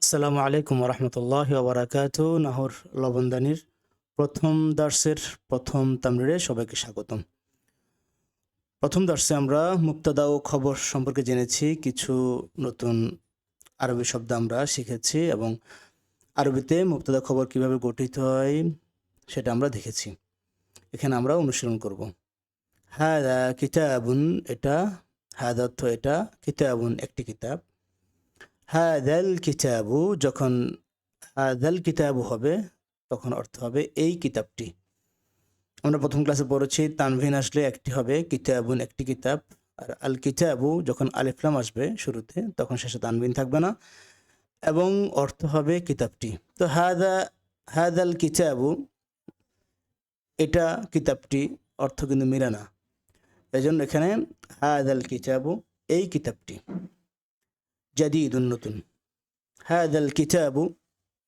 আসসালামু আলাইকুম রহমতুল্লাহ ওবরাকাতু। নাহর লবণদানির প্রথম দার্সের প্রথম তামরিরে সবাইকে স্বাগতম। প্রথম দার্সে আমরা মুক্তাদা ও খবর সম্পর্কে জেনেছি, কিছু নতুন আরবি শব্দ আমরা শিখেছি এবং আরবিতে মুক্তাদা খবর কিভাবে গঠিত হয় সেটা আমরা দেখেছি। এখানে আমরা অনুশীলন করব। হাদা কিতাবুন, এটা হাদা অর্থ এটা, কিতাবুন একটি কিতাব। হাদাল কিতাবু, যখন হাদাল কিতাবু হবে তখন অর্থ হবে এই কিতাবটি। আমরা প্রথম ক্লাসে পড়েছি তানভিন আসলে একটি হবে, কিতাবুন একটি কিতাব। আর আল কিতাবু যখন আলিফলাম আসবে শুরুতে তখন শেষে তানভিন থাকবে না এবং অর্থ হবে কিতাবটি। তো হাদাল কিতাবু, এটা কিতাবটি, অর্থ কিন্তু মিলে না। এই জন্য এখানে হাদাল কিতাবু এই কিতাবটি, জাদিদুন নতুন। হাদাল কিতাবু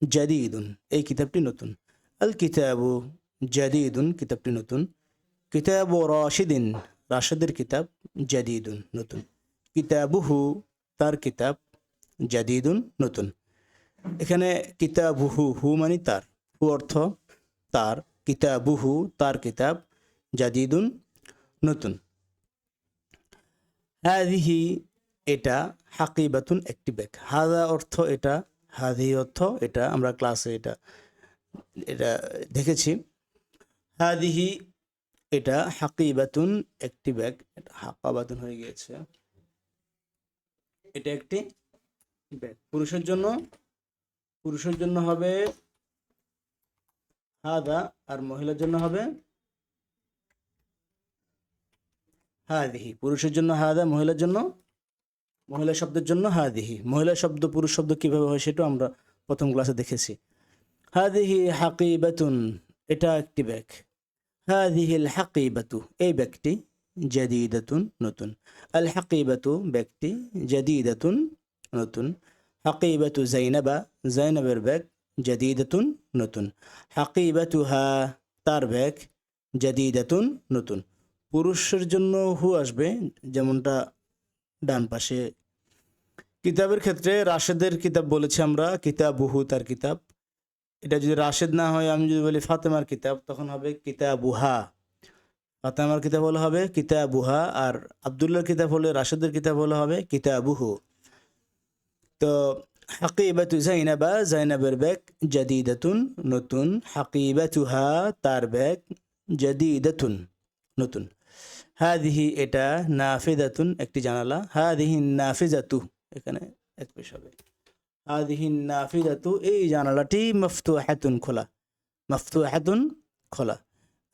জাদিদুন এই কিতাবটি নতুন। আল কিতাবু জাদিদুন কিতাবটি নতুন। কিতাবু রাশিদিন রাশেদের কিতাব, জাদিদুন নতুন। কিতাবুহু তার কিতাব, জাদিদুন নতুন। এখানে কিতাবুহু, হু মানে তার, হু অর্থ তার, কিতাবুহু তার কিতাব, জাদিদুন নতুন। হাদিহি এটা, হাকিবাতুন একটি ব্যাগ। হাদা অর্থ এটা, হাদি অর্থ এটা, আমরা ক্লাসে এটা এটা দেখেছি। হাদিহি এটা, হাকিবাতুন একটি ব্যাগ, এটা হাকাবাতুন হয়ে গিয়েছে। এটা একটি ব্যাগ। পুরুষের জন্য হবে হাদা, আর মহিলার জন্য হবে হাদিহি। পুরুষের জন্য হাদা, মহিলা শব্দের জন্য হাদিহি। মহিলা শব্দ পুরুষ শব্দ কিভাবে হয় সেটাও আমরা প্রথম ক্লাসে দেখেছি। হাদিহি হাকিবাতুন, এটা একটি ব্যাগ। হাদিহিল হাকিবাতু এই ব্যাগটি, জাদিদাতুন নতুন। আল হাকিবাতু ব্যাগটি, জাদিদাতুন নতুন। হাকিবাতু জাইনাবা জাইনাবের ব্যাগ, জাদিদাতুন নতুন। হাকিবাতুহা তার ব্যাগ, জাদিদাতুন নতুন। পুরুষের জন্য হু আসবে, যেমনটা ডান পাশে। কিতাবের ক্ষেত্রে রাশেদের কিতাব বলেছি আমরা, কিতাবুহু তার কিতাব। এটা যদি রাশেদ না হয়, আমি যদি বলি ফাতেমার কিতাব, তখন হবে কিতাবুহা। ফাতেমার কিতাব হলে হবে কিতাবুহা, আর আব্দুল্লাহর কিতাব হলে, রাশেদের কিতাব হলে হবে কিতাবুহু। তো হাকিবাতু জাইনাবা জাইনাবের ব্যাগ, জাদিদাতুন নতুন। হাকিবাতুহা তার ব্যাগ, জাদিদাতুন নতুন। হাদিহি এটা, নাফিদাতুন একটি জানালা। হাদিহি নাফিজাতু, এখানে এক পেশ হবে। হাদিহি নাফিদাতু এই জানালাটি, মফতুহাতুন খোলা, মফতুহাতুন খোলা।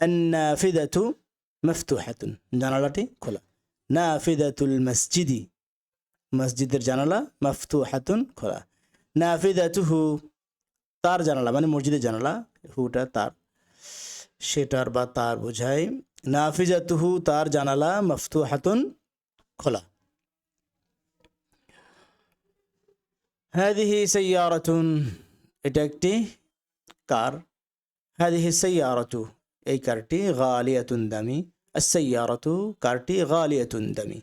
আন-নাফিদাতু মফতুহাতুন জানালাটি খোলা। নাফিদাতুল মসজিদি মসজিদের জানালা, মফতুহাতুন খোলা। নাফিদাতুহু তার জানালা, মানে মসজিদের জানালা, হুটা তার, সেটার বা তার বোঝায়। নাফিজাতুহু তার জানালা, মফতুহাতুন খোলা। হাদিহি সাইয়ারাতুন এটা একটি কার। হাদিহি সাইয়ারাতু এই কারটি, গালিয়াতুন দামি। আস-সাইয়ারাতু কারটি, গালিয়াতুন দামি।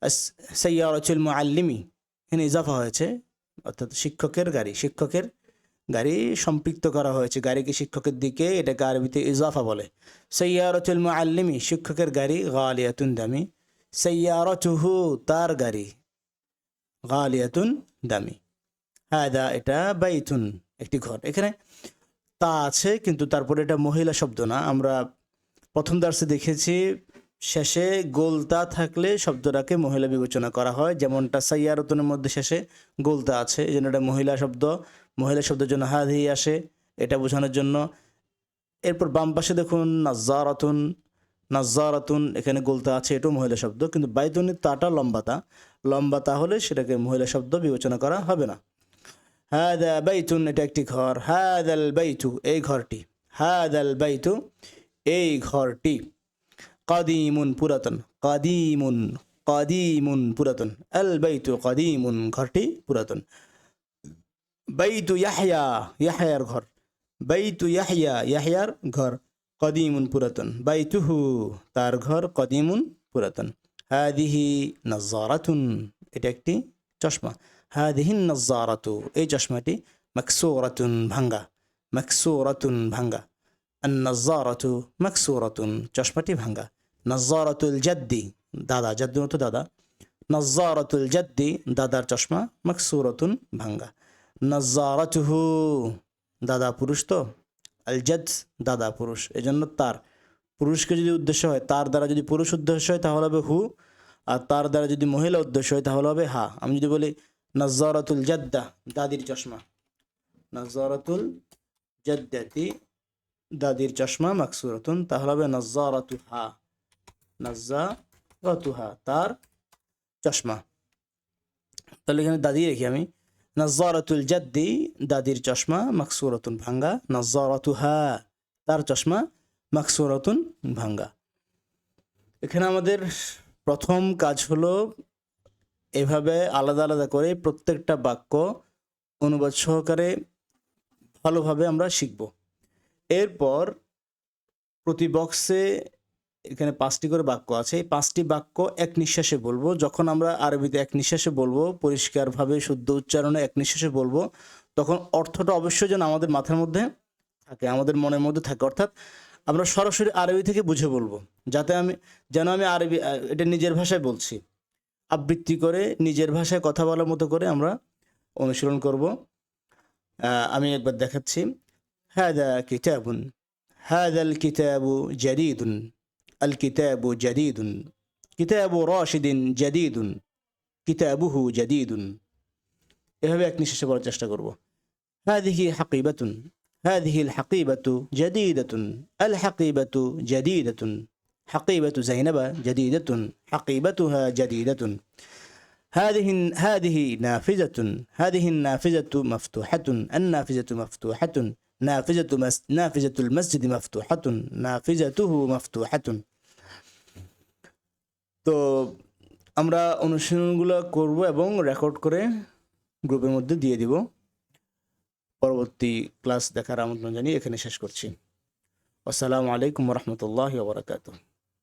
আস-সাইয়ারাতুল মুআল্লিমি এখানে ইজাফা হয়েছে, অর্থাৎ শিক্ষকের গাড়ি, শিক্ষকের গাড়ি সম্পৃক্ত করা হয়েছে গাড়িকে শিক্ষকের দিকে, এটাকে আরবিতে ইজাফা বলে। সাইয়ারাতুল মুআল্লিমি শিক্ষকের গাড়ি, গালিয়াতুন দামি। সাইয়ারাতুহু তার গাড়ি, গালিয়াতুন দামি। হাদা এটা, বাইতুন একটি ঘর। এখানে তা আছে কিন্তু তারপরে এটা মহিলা শব্দ না। আমরা প্রথম দার্সে দেখেছি শেষে গোলতা থাকলে শব্দটাকে মহিলা বিবেচনা করা হয়, যেমনটা সাইয়ারাতুনের মধ্যে শেষে গোলতা আছে, এই জন্য এটা মহিলা শব্দ। মহিলা শব্দের জন্য হাদি আসে, এটা বোঝানোর জন্য। এরপর বাম পাশে দেখুন নাজ্জারাতুন, নাজ্জারাতুন এখানে গোলতা আছে, এটাও মহিলা শব্দ, কিন্তু বাইতুনের তাটা লম্বাতা হলে সেটাকে মহিলা শব্দ বিবেচনা করা হবে না। হাদা বাইতুন এটা একটি ঘর। হাদাল বাইতু এই ঘরটি। হাদাল বাইতু এই ঘরটি। কাদিমুন পুরাতন, কাদিমুন পুরাতন। আল বাইতু কাদিমুন ঘরটি পুরাতন। বাইতু ইয়াহইয়া ইয়াহইয়ার ঘর। বাইতু ইয়াহইয়ার ঘর। কাদিমুন পুরাতন। বাইতুহু তার ঘর, কাদিমুন পুরাতন। হাদিহি নাজ্জারাতুন এটা একটি চশমা। হাদিহিন নাজ্জারাতু, এই চশমাটি মাকসুরাতুন ভাঙ্গা, মাকসুরাতুন ভাঙ্গা। আন নাজ্জারাতু মাকসুরাতুন, চশমাটি ভাঙ্গা। নাজ্জারাতুল জাদ্দি, দাদা, জাদ্দুর মতো দাদা। নাজ্জারাতুল জাদ্দি, দাদার চশমা, মাকসুরাতুন ভাঙ্গা। নাজ্জারাতুহু, দাদা পুরুষ তো, আল জাদ দাদা পুরুষ, এজন্য তার, পুরুষকে যদি উদ্দেশ্য হয়, তার দ্বারা যদি পুরুষ উদ্দেশ্য হয় তাহলে হবে হু, আর তার দ্বারা যদি মহিলা উদ্দেশ্য হয় তাহলে হবে হা। আমি যদি বলি নাজ্জারাতুল জাদ্দা, দাদির চশমা, নাজ্জারাতুল জাদ্দাতি, দাদির চশমা, মাকসুরাতুন, তাহলে হবে নাজ্জারাতুহা, নাজ্জারাতুহা, তার চশমা। তাহলে এখানে দাদি রেখি আমি, নাজ্জারাতুল জাদ্দি, দাদির চশমা, মাকসুরাতুন ভাঙ্গা। নাজ্জারাতুহা, তার চশমা, মাকসুরাতুন ভাঙ্গা। এখানে আমাদের প্রথম কাজ হলো এভাবে আলাদা আলাদা করে প্রত্যেকটা বাক্য অনুবাদ সহকারে ভালোভাবে আমরা শিখব। এরপর প্রতি বক্সে এখানে 5টি করে বাক্য আছে, এই 5টি বাক্য এক নিঃশ্বাসে বলবো। যখন আমরা আরবিতে এক নিঃশ্বাসে বলবো, পরিষ্কারভাবে শুদ্ধ উচ্চারণে এক নিঃশ্বাসে বলবো, তখন অর্থটা অবশ্যই যেন আমাদের মাথার মধ্যে থাকে, আমাদের মনের মধ্যে থাকে। অর্থাৎ আমরা সরাসরি আরবি থেকে বুঝে বলবো, যাতে যেন আমি আরবি এটা নিজের ভাষায় বলছি, আবৃত্তি করে নিজের ভাষায় কথা বলার মতো করে আমরা অনুশীলন করব। আমি একবার দেখাচ্ছি। হাদা কিতাবুন, হাদাল কিতাবু জাদীদুন, আল কিতাবু জাদীদুন, কিতাবু রাশিদিন জাদীদুন, কিতাবুহু জাদীদুন। এভাবে এক নিঃশ্বাসে বলার চেষ্টা করব। হাদিহি হাকিবাতুন, هذه الحقيبة جديدة، الحقيبة جديدة، حقيبة زينب جديدة، حقيبتها جديدة. هذه نافذة، هذه النافذة مفتوحة، النافذة مفتوحة، نافذة المسجد مفتوحة، نافذته مفتوحة. তো আমরা অনুশীলনগুলো করব এবং রেকর্ড করে গ্রুপের মধ্যে দিয়ে দিব। পরবর্তী ক্লাস দেখার আমন্ত্রণ জানিয়ে এখানে শেষ করছি। আসসালামু আলাইকুম ওয়া রাহমাতুল্লাহি ওয়া বারাকাতুহু।